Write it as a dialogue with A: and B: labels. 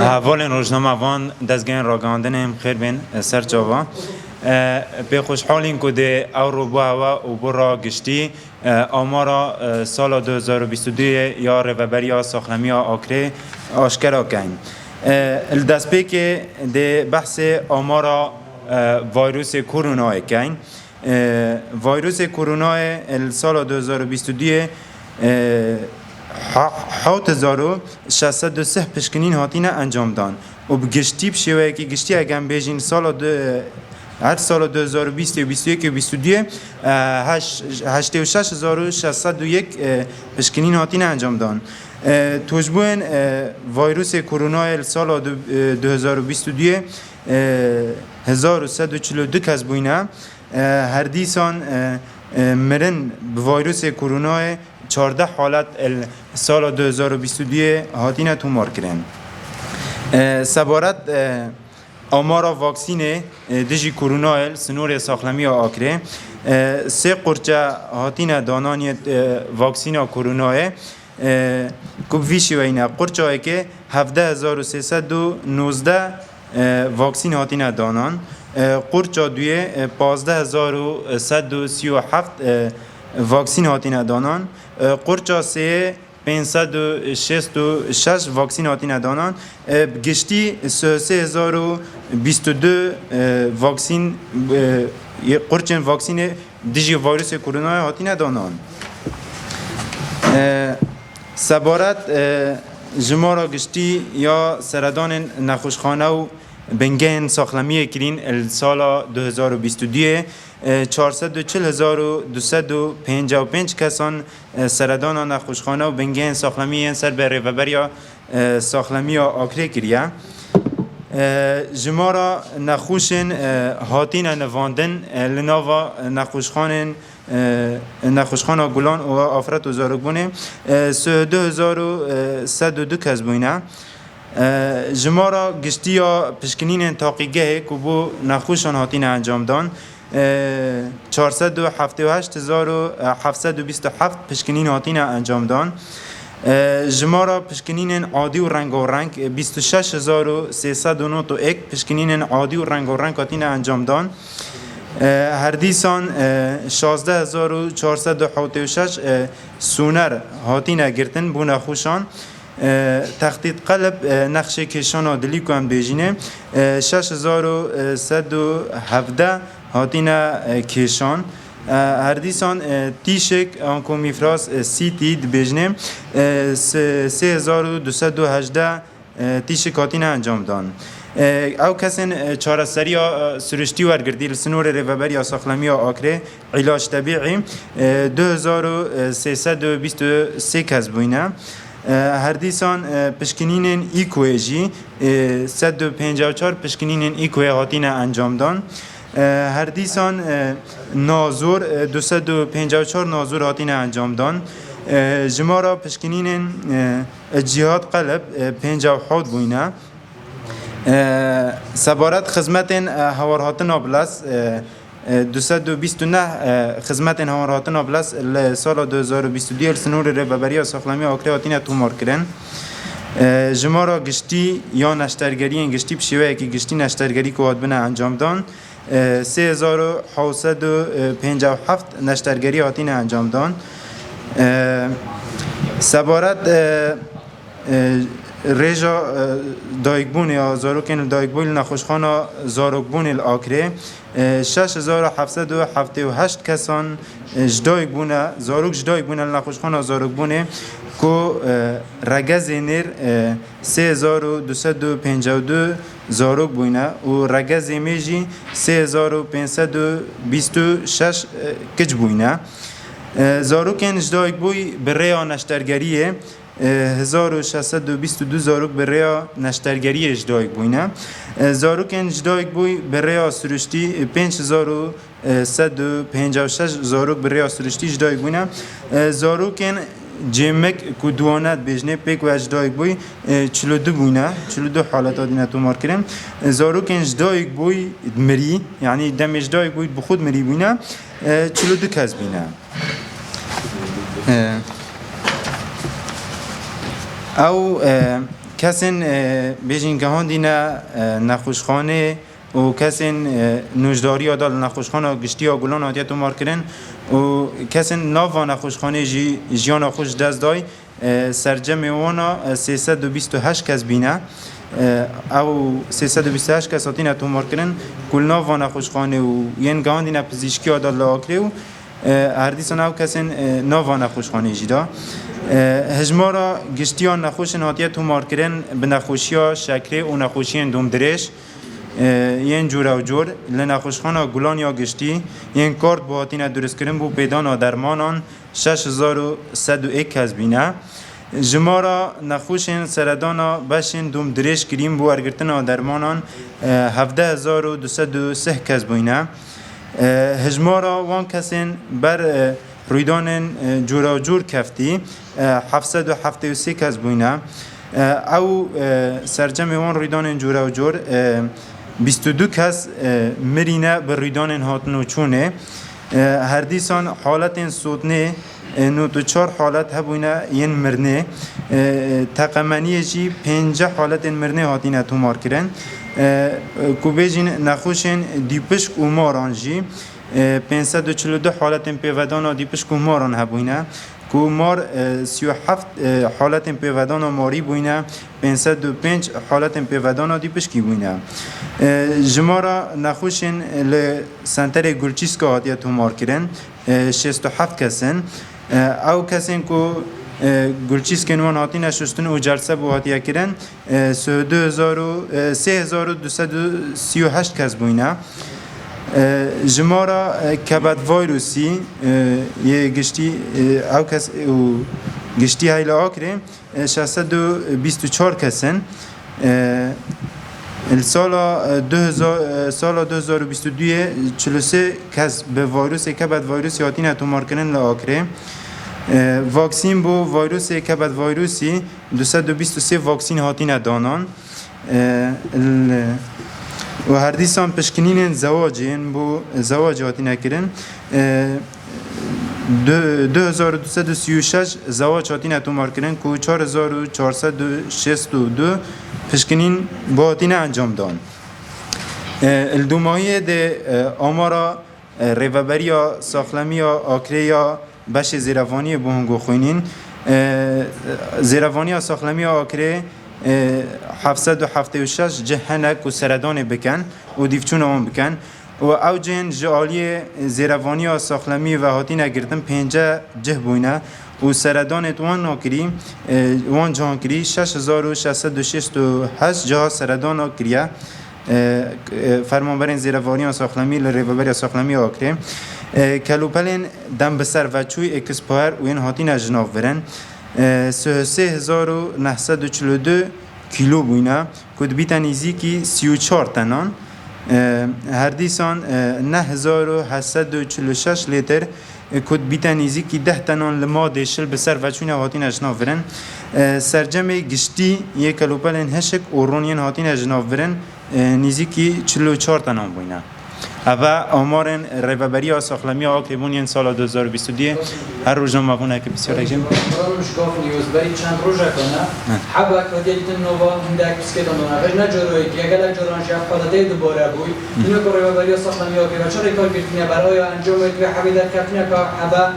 A: اولین روزنامه وان دزگین راگاندن هم خیر بین سر جوا به خوشحالین که ده اوروبا و برا گشتی آمارا سال 2022 یا رهبری ساختمانی آکره آشکارا کن. الدست که ده بحث آمارا ویروس کرونا کن. ویروس کرونا سال 2022 8603 پشکنین هاتینه انجام دان و بگشتی بشوه که گشتی اگم بیجین هر سال 2020 و 2021 و 2022 86601 پشکنین هاتینه انجام دان. توجبون ویروس کرونا سال 2022 1142 کس بوینه هر دیسان مرن ویروس کرونا 14 حالت سال 2022 هاتینه تومار کرن. سبارت آمارا واکسینه دیجی کرونا سنور ساختمانی آکره سه قرچه هاتینه دانانی واکسینا کرونا کب ویشی وینه قرچه که 17319 واکسین هاتینه دانان قرچه دوی 15137 واکسین هاتینه دانان قرچه سه 566 واکسین هاتینه دانان گشتی 3022 واکسین قرچن واکسین دیجی ویروس کرونا هاتینه دانان. سبارت جمارا گشتی یا سردان نخوشخانه و بنگین ساختمانی کرین سال 2022 440,255 کسان سردان نخوشخانه و بنگین ساختمانی سر به رهبری ساختمانی آکره کریه. جمارا نخوشن هاتین نواندن لناوا نخوشخانه گلان و آفرت و زارگونه 2102 کس بوینه. جمارا گشتی یا پشکنین تاقیگه که بو نخوشان هاتین انجام دان 478,727 پشکنین هاتین انجام دان. جمارا پشکنین عادی و رنگ 26,391 پشکنین عادی و رنگ هاتین انجام دان. هر دیسان 16,476 سونر هاتین گرتن بو نخوشان تخطیط قلب نقش کشان دلی کو هم بیجینه 6117 هاتینا کشان هر دیسان تیشک آنکو میفراس سیتی بیجنه 3218 تیشک هاتینا انجام دان. او کسین چهارسری سرشتی ورگردی سنور رهبری ساختمانی آکره علاج طبیعی 2323 کس بوینه. هر دیسان پشکنین ایکویجی 154 پشکنین ایکوی هاتین انجام دان. هر دیسان نازور 254 نازور هاتین انجام دان. جمارا پشکنین جهاد قلب 57 بوینه. سبارت خدمت هوار هاتن بلاس 229 خدمت هواراتنا بلاس سال 2022 سنور رهبری ساختمانی آکره هاتینه تومار کردن. جمارا گشتی یا نشترگری گشتی بشیوه که گشتی نشترگری که بنا انجام دان 3757 نشترگری هاتینه انجام دان. سبارت رجا دایگبون یا زاروکن دایگبون نخوشخانه زاروکبون الاکره 6778 کسان جدایگبونه زاروک جدایگبونه نخوشخانه زاروکبونه که رگز نیر 3252 زاروک بونه و رگز میجی 3526 کج بونه. زاروکن جدایگبوی برای نشترگریه 1622 زاروک برای نشترگری اجدایک بوینه. زاروکن اجدایک بوی برای سرشتی 5156 زاروک برای سرشتی اجدایک بوینه. زاروکن جمک کدوانت بجنه پیک و اجدایک بوی 42 بوینه 42 حالت آدینه تومار کرن. زاروکن اجدایک بوی مری یعنی دم اجدایک بوی بخود مری بوینه 42 کس بوینه. او کسین بیشین که هندینا نخوشخانه و کسین نوجداری آدال نخوشخانه گشتی و گلان آدیت و مار کرن و کسین ناو نخوشخانه جیان خوش دست دای سرجم وانا 328 کس بینه او 328 کس آتینا تو مار کرن کل ناو نخوشخانه و ین گاهان دینا پزیشکی آدال لاکره و هر دیسان او کسین ناو نخوشخانه جیدا هجمارا گشتیان نخوش نهاتیه تو مار کرن به نخوشیا شکره و نخوشیان دوم درش ین جور و جور لنخوشخانه گلان یا گشتی ین کارت با هاتینا درست کرن بو پیدان و درمانان 6101 کس بینه جمارا نخوشین سردانا بشین دوم درش کریم بو ارگرتن و درمانان 17203 کس بینه هجمارا وان کسین بر رویدان جورا جور کفتی 773 کس بوینه او سرجم وان رویدان جورا جور 22 کس مرینه بر رویدان هاتن و چونه هر دیسان حالت سودنه 94 حالت هبوینه ین مرنه تقمنیه جی 50 حالت مرنه هاتینه تو مار کرن کو بیجین نخوشین دیپشک و ماران جی 542 حالت پیودان و دیپشک و ماران هبوینه کو مار 37 حالت پیودان و ماری بوینه 505 حالت پیودان و دیپشکی بوینه جمارا نخوشین لسنتر گلچیسکا هاتیه تو مار کرن 67 کسن او کسین کو گلچیسکن وان هاتین اشتن و جلسه بو هاتیه کرن 3238 کس بوینه جمارا کبد ویروسی یه گشتی او کس گشتی هایلا آکره 624 کسن سال 2022 43 کس به ویروس کبد ویروسی هاتین تو مارکنن لآکره واکسین بو ویروس کبد ویروسی 223 واکسین هاتین دانان و هر دیسان پشکنین زواجین بو زواج هاتین کرن 2236 زواج هاتین تو مار کرن که 4462 پشکنین با هاتین انجام دان الدومایی ده آمارا ریوبریا ساخلمیا آکریا بش زیروانی بو هنگو خوینین زیروانی ساخلمیا آکره 776 جهنک و سردان بکن و دیفچون آن بکن و او جهن جعالی زیروانی و ساخلمی و هاتی نگردن 50 جه بوینه و سردان توان ناکری وان جهان کری 6668 جه سردان ناکریه فرمانبرین زیروانی و ساخلمی لریوبری ساخلمی آکره کلوپلین دم بسر و چوی اکسپایر و این هاتی نجناف برن 3942 کیلو بوینه کد بیتن نزدیکی 34 تنان هر دیسان 9846 لیتر کد بیتن نزدیکی 10 تنان لما دیشل بسر و چوینه هاتین اجناف برن سرجم گشتی یک کلوپلین هشک اورونین هاتین اجناف برن نزدیکی 44 تنان بوینه اوه آمارن ریوبری ها ساخلمی ها آکریبونین سال 2022 هر روز نام مبونه که بسیار اگزیم
B: روش کاف نیوزبری چند روز کنه حبا که دیدن نوا هندک بسکت آنها غیر نجاروی که اگر جارانش افقادته دوباره بوی اینو که ریوبری ها ساخلمی ها که چرا کار کردنی برای انجام و حبی در کردنی که حبا